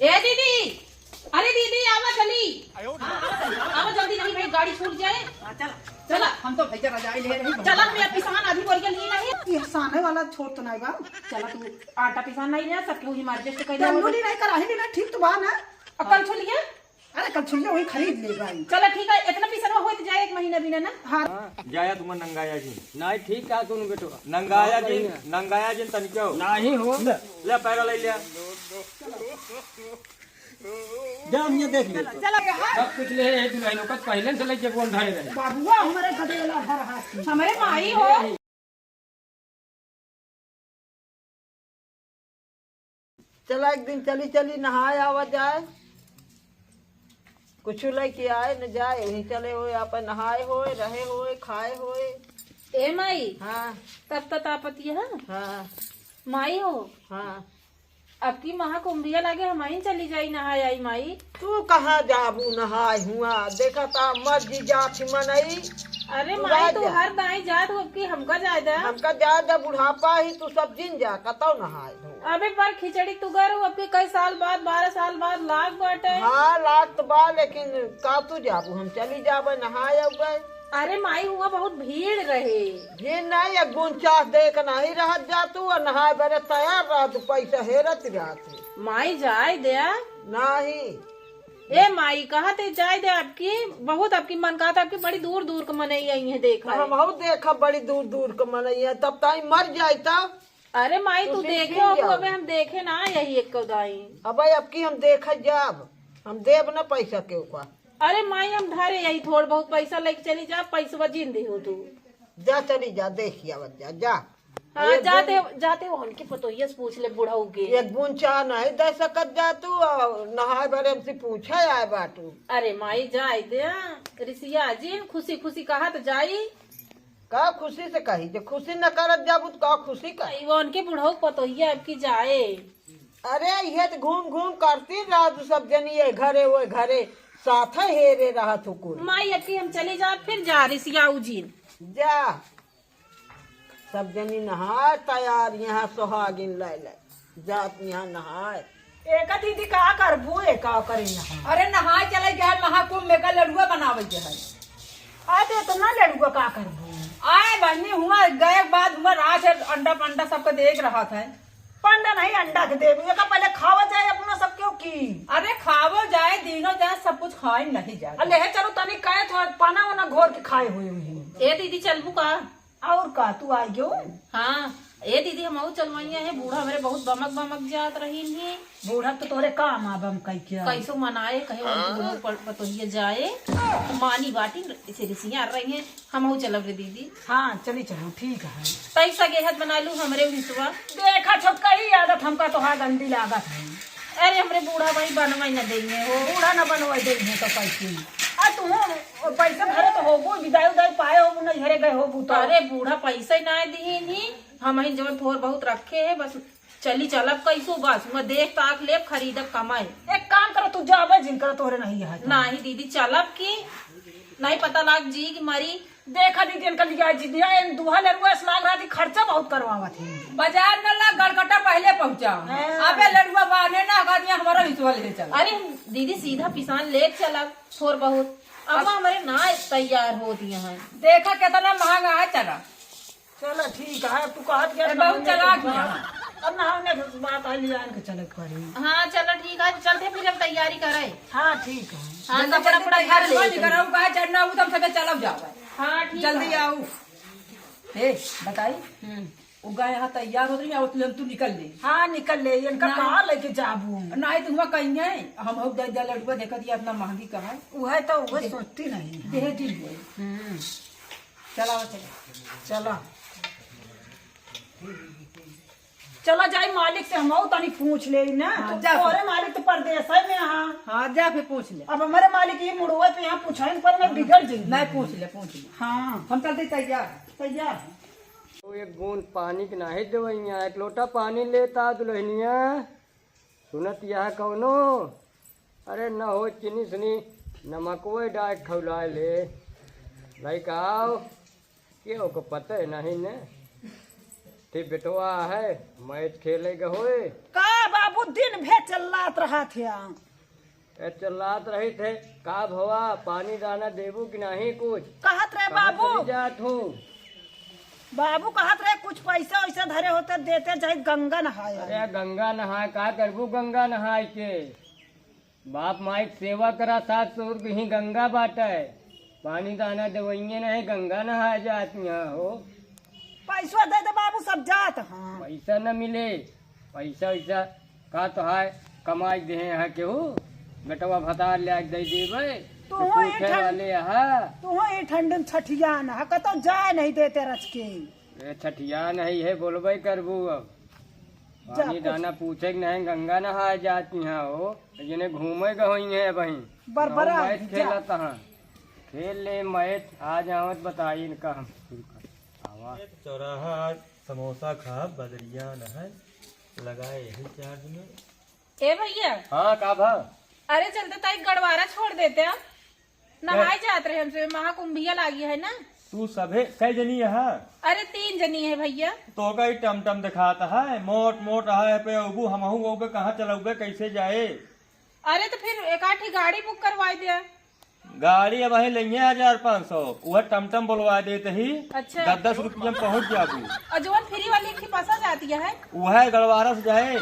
ए दीदी, अरे दीदी आवा जल्दी, आवा जल्दी, नहीं भाई गाड़ी छूट जाए। चला चला, हम तो भैया रजाई ले रहे हैं। चला मैं पिसान आधी बोरिया ली नहीं। ये साने वाला छोड़ तो नहीं बा। चला तू आटा पिसान नहीं ले सकते हुई मार्केट से तंदूरी नहीं कराही भी ना, ठीक तो बा ना। कल छू लिया। अरे कल छुलिया वही खरीद ले भाई। चला ठीक है, इतना पिसनवा हो तो जाए 1 महीना बिना ना। हाँ जाया तुम नंगाया जी नहीं ठीक है तुम बेटो नंगाया जी तनिको नहीं हो ले पैरा ले लिया जा हम ये देख ले चला सब कुछ ले रहे दुल्हनों का पहले से लेके कौन धारे रहे बाबुआ हमारे गदेला हर हाथ। हमारे माई हो। चला एक दिन चली चली नहाए आवा जाए, कुछ लेके आए न जाए, वहीं चले हुए आप नहाए होए रहे होए खाए होए। ए माई हाँ तब तक आपत्ति है हाँ माई हो। हाँ अब की महाकुंभिया लागे हमारी चली जाई नहाई आई माई। तू कहाँ जाबू नहाए हुआ देखा था मर्जी जात मनई। अरे माई तू हर दाई जात हो कि हमका जायदा। हमका जा बुढ़ापा ही तू सब जिन जा कतौ नहाए हो। अबे पर खिचड़ी तू गर अब के कई साल बाद 12 साल बाद लाग बाटे। हाँ लाख तो बा, लेकिन का तू जाबू हम चली जाबे नहाए अब। अरे माई हुआ बहुत भीड़ रहे। ये नहीं एक गुंचास देख नहीं रह जा तू और नहाए बरे तैयार रह तू, पैसा हेरत जाते माई जाए दया। नहीं। ए माई कहा ते जाए दे, आपकी बहुत आपकी मन कहा था, आपकी बड़ी दूर दूर का मनई आई है देखा। हम बहुत देखा बड़ी दूर दूर का मनैया, तब ताई मर जाए तब। अरे माई तू उसी देखे दिन हो जाओ। अबे हम देखे ना यही एक दाई। अब अब की हम देख जाब, हम देव न पैसा के ऊपर। अरे माई हम धारे यही थोड़ा बहुत पैसा लेके चली जा, पैसा जिंदी हो तू। जा चली जा देखिया जा जा। हाँ जाते जाते हो उनकी पतोहिया से पूछ ले बुढ़ाऊ के। एक बूंद चाह नहीं दे सकत जा तू, और नहाए बरे हमसे पूछा आए बाटू। अरे माई जाए दे ऋषिया जी खुशी खुशी कहा तो जाई। का खुशी से कही जो खुशी न करत जाबू तो का खुशी कही। वो उनके बुढ़ाऊ पतोहिया आपकी जाए। अरे ये तो घूम घूम करती रहा तू सब जनिए घरे वो घरे साथ हेरे रहा तू कुल। माई अक्की हम चले जा फिर जा ऋषिया उजीन। जा सब जनी नहाए तैयार, यहाँ सोहागिन ले जात यहाँ नहाए। एक दीदी का करबू एक करी यहाँ। अरे नहाए चले गए महाकुंभ में का लड़ुआ बनावे के है। आते तो ना लड़ुआ का करबू। आए बहनी हुआ गए बाद हुआ रात है अंडा पंडा सबको देख रहा था। पंडा नहीं अंडा के देबू, एक पहले खावा जाए अपना सब क्यों की। अरे खावो जाए दिनों जाए सब कुछ खाए नहीं जाए। अरे है चलो तनी कहे तो पाना वाना घोर के खाए हुए हुई। ए दीदी चलबू का। और का तू आई गयो। हाँ ए दीदी हम चलवाइया है, बूढ़ा मेरे बहुत बमक बमक जात रही है। बूढ़ा तो तोरे काम आबम कही क्या। कैसो मनाए कहे पतोहिया जाए मानी बाटी इसे ऋषिया रही है। हम चलब रे दीदी। हाँ चली चलो ठीक है। तई सगे हाथ बना लू हमरे हिस्सा। देखा छोटका ही आदत हमका तो हाँ गंदी लागत है। अरे हमरे बूढ़ा भाई बनवाई न देंगे हो। बूढ़ा न बनवा देंगे तो पैसे तू पैसा भरे तो होबू विदाई उदाई पाए होबू नहीं घरे गए होबू तो। अरे बूढ़ा पैसा ना दी नहीं, हम ही जब थोड़ बहुत रखे है बस चली चलब कैसो बस मैं देख ताक ले खरीदब कमाए। एक काम करो तू जावे जिन करो तोरे नहीं है। नहीं दीदी चलब की नहीं पता लाग जी की मरी। देखा दीदी इनका लिया जी दिया इन दुहा लड़ुआ लाग रहा थी, खर्चा बहुत करवावा थी। बाजार में ला गड़कटा पहले पहुंचा। अबे लड़ुआ बाने ना गा दिया हमारा हिस्सा ले चल। अरे दीदी सीधा पिसान ले चलब थोड़ बहुत। अब हमारे ना तैयार हो दिए हैं। देखा कितना महंगा है चला। चलो ठीक है तू कहत गया बहुत चला गया। अब नहाने की बात है लिया इनके चले करी। हाँ चलो ठीक है चलते फिर हम तैयारी करे। हाँ ठीक है। हाँ कपड़ा कपड़ा घर ले कराऊ का चढ़ना तुम सबे चलब जाओ। हाँ ठीक जल्दी आओ। हे बताई उगा यहाँ तैयार हो रही है तू निकल ले। हाँ निकल ले इनका ना। कहाँ लेके जाबू। नहीं तुम कहीं है हम हो लड़ुआ देखा दिया इतना महंगी का है। वह तो वह सोचती नहीं। देह दी चला चलो चला जाए मालिक से हम तनी पूछ ले ना। हाँ, तो जा। तोरे मालिक तो परदेश है में यहाँ। हाँ जा फिर पूछ ले। अब हमारे मालिक ये मुड़ुआ पे यहाँ पूछाइन पर मैं बिगड़ जाऊंगी। नहीं पूछ ले। हाँ हम चलते तैयार। तैयार। तो एक बूंद पानी के नाही देवैया, एक लोटा पानी लेता दुल्हनिया सुनत यह कौनो। अरे न हो चीनी सुनी नमको डाक खौला ले भाई कहो ये को पता है नहीं ने ठीक बेटवा है मैच खेलेगा होए का बाबू दिन भर चिल्लात रहा थे। चिल्लात रही थे का भवा पानी दाना देबू कि नहीं कुछ कहत रहे बाबू, कहाँ चली जात हो? बाबू कहत रहे कुछ पैसा वैसा धरे होते देते चाहे गंगा नहाए। अरे गंगा नहाए का करबू गंगा नहाए के बाप माई सेवा करा सात सौ ही गंगा बाटा है पानी दाना दवाइये नहीं गंगा नहाए जात यहाँ हो। पैसा दे दे बाबू सब जात। हाँ पैसा न मिले पैसा वैसा का तो है कमाई दे यहाँ के हो बेटवा भतार ले दे देवे तो तो वो ये पूछे ठंड- वाले यहाँ तू ये ठंडन छठिया न कतो जाए नहीं देते रच के। ए छठिया नहीं है बोलबे करबू अब पानी कुछ- दाना पूछे कि नहीं गंगा नहाए जाती यहाँ हो जिन्हें घूमे गई है वहीं बरबरा मैच जा। खेला तहाँ खेल ले मैच आ जावत बताई इनका हम आवा चौराहा समोसा खा बदरिया नहाय लगाए यही चार्ज में। ए भैया, हाँ का भा अरे चलते ताई गड़वारा छोड़ देते हम नहाए जाते रहे हमसे महाकुंभिया लागी है ना। तू सभे कई जनी यहाँ अरे 3 जनी है भैया। तो का ही टम दिखाता है मोट मोट है पे उबू हमहू उबे कहाँ चलोगे कैसे जाए। अरे तो फिर एक आठी गाड़ी बुक करवा दिया। गाड़ी अब वही लेंगे 1500 वह टमटम बुलवा देते ही अच्छा। 10 रुपये में पहुँच जाबू। और जोन फ्री वाली एक पासा जाती है वह गड़वारा से जाए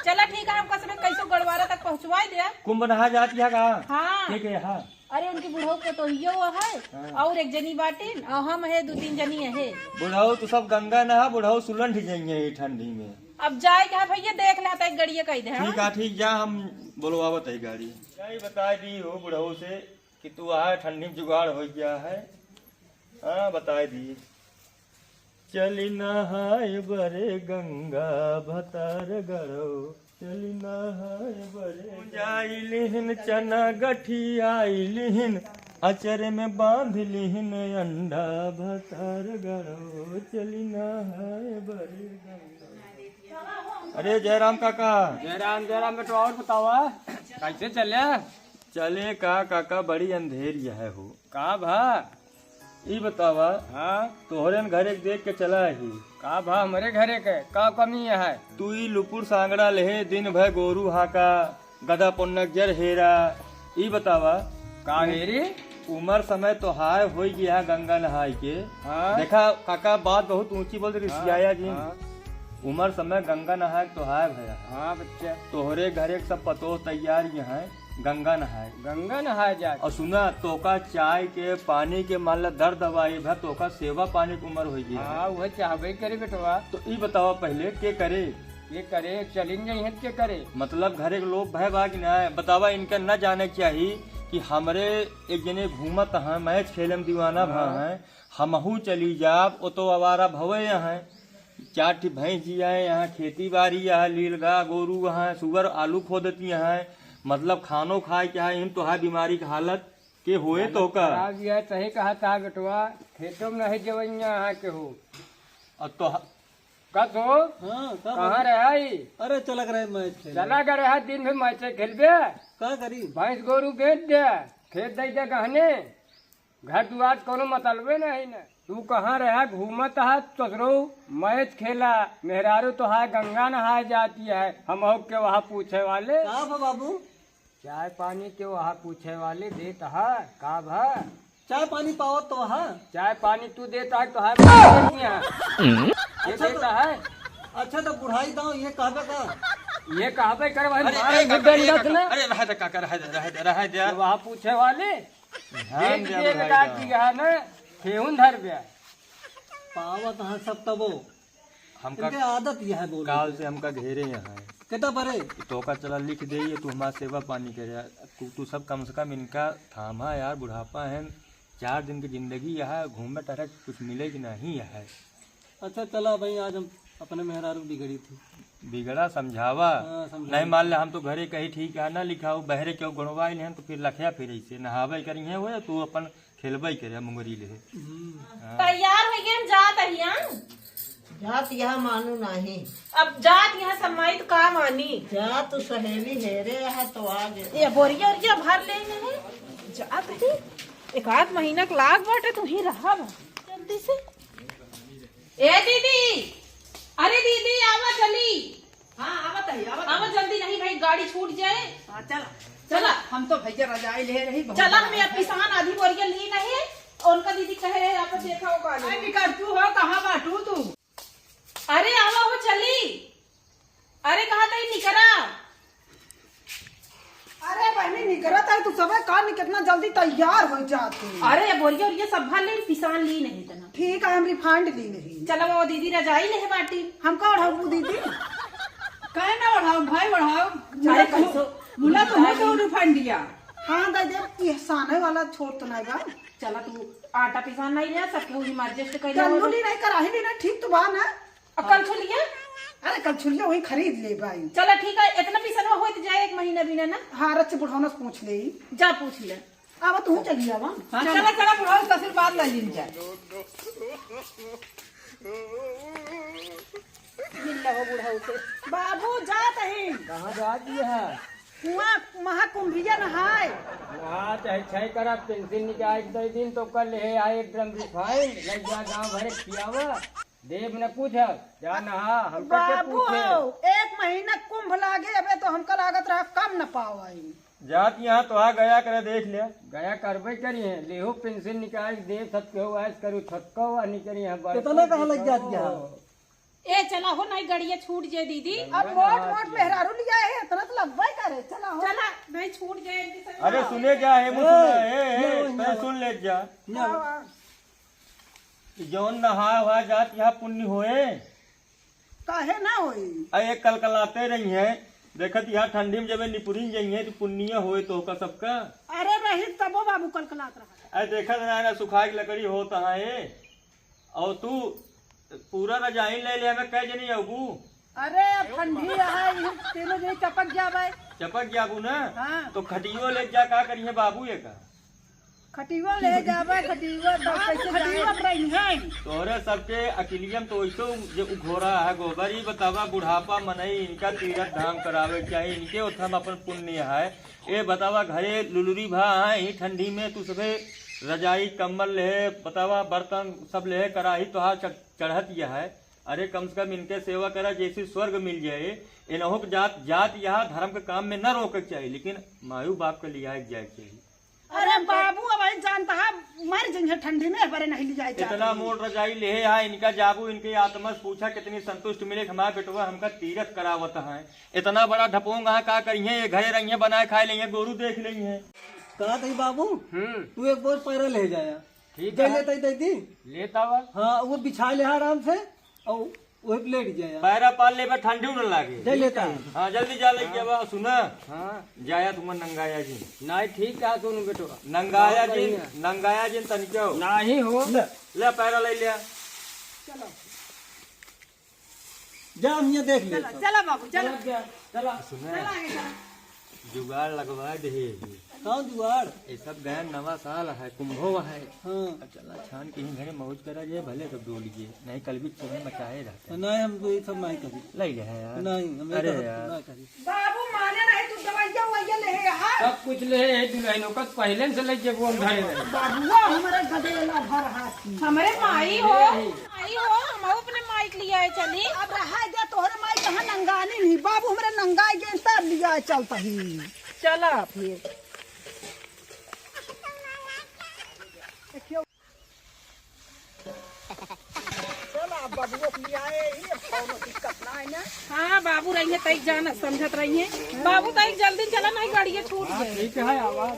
चला ठीक है, हम कसम कैसे गड़वारा तक पहुँचवा दिया। कुंभ नहा जाती है कहाँ हाँ ठीक है हाँ अरे उनकी बुढ़ऊ को तो ये हुआ है और एक जनी बाटिन और हम है 2-3 जनी है। बुढ़ाऊ तो सब गंगा नहा बुढ़ाऊ सुलंठ जाएंगे ठंडी में। अब जाए क्या भैया देख लेता है गड़िया कही दे। ठीक है ठीक जा हम बुलवावत है गाड़ी यही बता दी हो बुढ़ऊ से कि तू आए ठंडी में जुगाड़ हो गया है। हाँ बता दी चली नहाय बरे गंगा भतार गढ़ो चली नहाय बरे जाई लिहिन चना गठियाई लिहिन अचरे में बांध लिहिन अंडा भतार गढ़ो चली नहाय बरे गंगा। अरे जयराम काका जयराम बेटो और बतावा कैसे चले चले का काका बड़ी अंधेरी है हो का भा ई बतावा हाँ तोहरे घरे देख के चला ही का भा हमारे घरे के का कमी है तू ई लुपुर सांगड़ा लेहे दिन भर गोरू हाका गदा पुन्नक जर हेरा ई बतावा का हेरी उमर समय तो हाय हो गया है गंगा नहाय के। हाँ। देखा काका बात बहुत ऊंची बोल रही रिसियाया जी हाँ। उमर समय गंगा नहाय तो हाय भैया हाँ बच्चा तोहरे घरे के सब पतो तैयार यहाँ है गंगा नहाय गंगा नहाए जा और सुना तोका चाय के पानी के मान ला दर्द दवाई भर तोका सेवा पानी की उम्र हो गई है। हाँ वह चाहबे करे बेटवा तो ई बतावा पहले के करे ये करे चलिन जाइए के करे मतलब घरे के लोग भय बा कि ना बतावा इनका न जाने चाहिए कि हमरे एक जने घूमत हैं मैच खेले में दीवाना भा हैं हमहू चली जाब ओ तो आवारा भवे यहाँ 4 ठी भैंस जी आए यहाँ खेती बाड़ी यहाँ लीलगा गोरू यहाँ सुगर आलू खो देती यहाँ मतलब खानो खाए क्या है इन तो है बीमारी की हालत के होए तो का खराब ये सही कहा था बेटवा खेतों में नहीं जवैया यहाँ के हो और तो कस हो कहाँ रहा अरे चलक रहे मैच खेल चला कर रहा दिन में मैच खेलबे का करी भैंस गोरू बेच दे खेत दे दे गहने घर दुआर कोनो मतलबे नहीं न तू कहाँ रहा घूमत है ससुरो मैच खेला मेहरारू तो है गंगा नहाए जाती है हम हो के वहाँ पूछे वाले का बा बाबू चाय पानी के वहाँ पूछे वाले देता है का भा चाय पानी पाओ तो हाँ चाय पानी तू देता है तो है ये देता है अच्छा तो बुढ़ाई दाओ ये कहबे का ये कहाँ पे कर भाई अरे रह दे काका रह दे वहाँ पूछे वाले ध्यान दे देख भाई काट की है ना ठेहुन धर गया पावत हाँ सब तबो हमका इनके आदत यह है बोल काल से हमका घेरे यहाँ है कितना परे तो का चला लिख दे ये तू हमारा सेवा पानी करे तू सब कम से कम इनका थामा यार बुढ़ापा है 4 दिन की जिंदगी यहाँ घूमे टहरे कुछ मिलेगी नहीं यहाँ। अच्छा चला भाई आज हम अपने मेहरारू बिगड़ी थी बिगड़ा समझावा हाँ, समझावा। नहीं मान ले हम तो घरे कहीं ठीक है ना लिखा हो बहरे क्यों गणवाई नहीं तो फिर लखया फिर ऐसे नहावे करी है वो तू अपन खेलबे करे मुंगरी ले तैयार हो गए हम जात रहिया जात यह मानू नहीं अब जात यहाँ सम्मानित का मानी जात तो सहेली हेरे है तो आज ये बोरिया ओरिया भर ले है जात ही 1 महीना के लाग बाटे तू ही रहा बा जल्दी से। ए दीदी, अरे दीदी आवा चली हाँ आवत है अब जल्दी नहीं भाई, गाड़ी छूट जाए। हाँ चला चला हम तो भैया रजाई ले रही बहुत चला, हमें अब किसान आधी बोरिया ली नहीं, और उनका दीदी कहे रहे आप देखा होगा। अरे निकल तू हो कहाँ बाटू तू? अरे आवा हो चली, अरे कहा नहीं निकरा। अरे बहनी निकलत है, तू सब का कितना जल्दी तैयार हो जाते। अरे ये बोरिया और ये सब भर ले, किसान ली नहीं तना। ठीक है, हम रिफांड ली नहीं। चलो वो दीदी रजाई ले बाटी। हमका ओढ़ाऊ दीदी। कहे ना बढ़ाओ भाई बढ़ाओ। अरे कैसो मुला तो हो रिफंड दिया। हाँ दादी, एहसाने वाला छोड़ तो नहीं बा। चला तू आटा पिसान नहीं लिया, सबके हुई एडजस्ट कर चलू ली नहीं, कराही ली नहीं, ठीक तो बा ना। कल छू लिया। अरे कल छुलिया वही खरीद ले भाई। चलो ठीक है, इतना पिसनवा हो जाए 1 महीना बिना ना। हाँ रच बुढ़ौना से पूछ ले। जा पूछ ले। अब तू चली आवा। हाँ चला चला बढ़ाओ, तो फिर बाद ले लीन जाए। मिल लो बुढ़ाऊ से। बाबू जात है कहाँ जाती है? कुआं महाकुंभिया नहाय। वहाँ चाहे करा पेंसिल निकाल दे दिन तो कल है आए एक ड्रम रिफाइंड लग जा गाँव भरे पियावा। देव ने पूछा क्या नहा हम बाबू पूछे। 1 महीना कुंभ लागे, अबे तो हमका लागत रहा कम न पावाई। जात यहाँ तो आ गया करे देख लिया। गया करबे करी है, लेहो पेंसिल निकाल देव सबके हो ऐस करू थक्का हुआ निकली है। कितना कहाँ लग जाती है? ए चला हो नहीं, गड़िया छूट जाए दीदी। अब मोट मोट मेहरारू लिया है, इतना तो लगवा करे। चला हो। चला भाई छूट जाए इनके संग। अरे सुने क्या है मुझे सुना, सुन ले जा। जौन नहा हुआ जात यहाँ पुण्य होए। काहे ना होई। अरे कल कलाते रही है, देखत यहाँ ठंडी में जब निपुरी जाइए तो पुण्य होए तो होगा सबका। अरे रही तबो बाबू कलकलात रहा। अरे देखत ना सुखाई की लकड़ी होता है। और तू पूरा रजाई ले ले, हमें कह जनी अबू। अरे अब ठंडी है, तीनों जने टपक जावे। चपक जाबू ना। हाँ। तो खटियो ले जा, का करिए बाबू ये का खटिवा ले जावे, खटिवा तो कैसे खटिवा रही है। तोहरे सबके अकिलियम तो ऐसो जो घोरा है गोबर ही बतावा। बुढ़ापा मनई इनका तीरथ धाम करावे चाहिए, इनके उथम अपन पुण्य है। ये बतावा घरे लुलुरी भा है ठंडी में, तू सबे रजाई कम्बल ले बतावा, बर्तन सब ले कराही तो हाँ चढ़त यह है। अरे कम से कम इनके सेवा करा जैसे स्वर्ग मिल जाए। इनहो जात यहाँ धर्म के काम में न रोके चाहिए, लेकिन मायू बाप के लिया जाए चाहिए। अरे बाबू अब आई जानता है मर जाएंगे ठंडी में, बरे नहीं ले जाए। इतना मोट रजाई ले है इनका जाबू, इनके आत्मा से पूछा कितनी संतुष्ट मिले। हमारा बेटवा हमका तीरथ करावत है। इतना बड़ा ढपोंग का करिए, ये घरे रहिए बनाए खाए लेंगे, गोरू देख लेंगे। कहा थी बाबू तू एक बोझ पैरा ले जाया। ठीक दे है लेता दी। लेता हुआ। हाँ वो बिछा ले आराम से और वो लेट जाया। पैरा पाल ले ठंडी न लागे। दे लेता है। हाँ जल्दी जा लेके अब सुना। हाँ जाया तुम नंगाया जी, नहीं ठीक है सुन बेटवा। नंगाया जी तनिको नहीं हो ले पैरा ले लिया। जा हम यहाँ देख ले। चला बाबू चला। चला सुना जुगाड़ लगवा दे। कौन जुआड़? ये सब गहन नवा साल है, कुंभो है। हाँ अब चला छान के ही घरे मौज करा जाए, भले सब डोल गए नहीं कल भी तुम्हें मचाए रहते। नहीं हम तो ये सब नहीं करी। ले ले यार। नहीं हमें अरे तो यार। नहीं करी। बाबू माने नहीं, तू दवाइया ववाइया ले है। सब कुछ ले दुल्हनों का पहले से लेके वो घरे रहे। बाबूआ हमारे गदेला भर हाथी। हमारे माई हो हम अपने माई के लिए आए चली। अब रहा दे तोहरे माई कहाँ नंगानी नहीं। बाबू हमारे नंगाई गए तब लिया चलता ही। चला फिर बाबू लिया दिक्कत ना है ना। हाँ बाबू रहिए तक जाना समझत रहिए। बाबू तक जल्दी चला नहीं गाड़िया छूट गई। ठीक है आवाज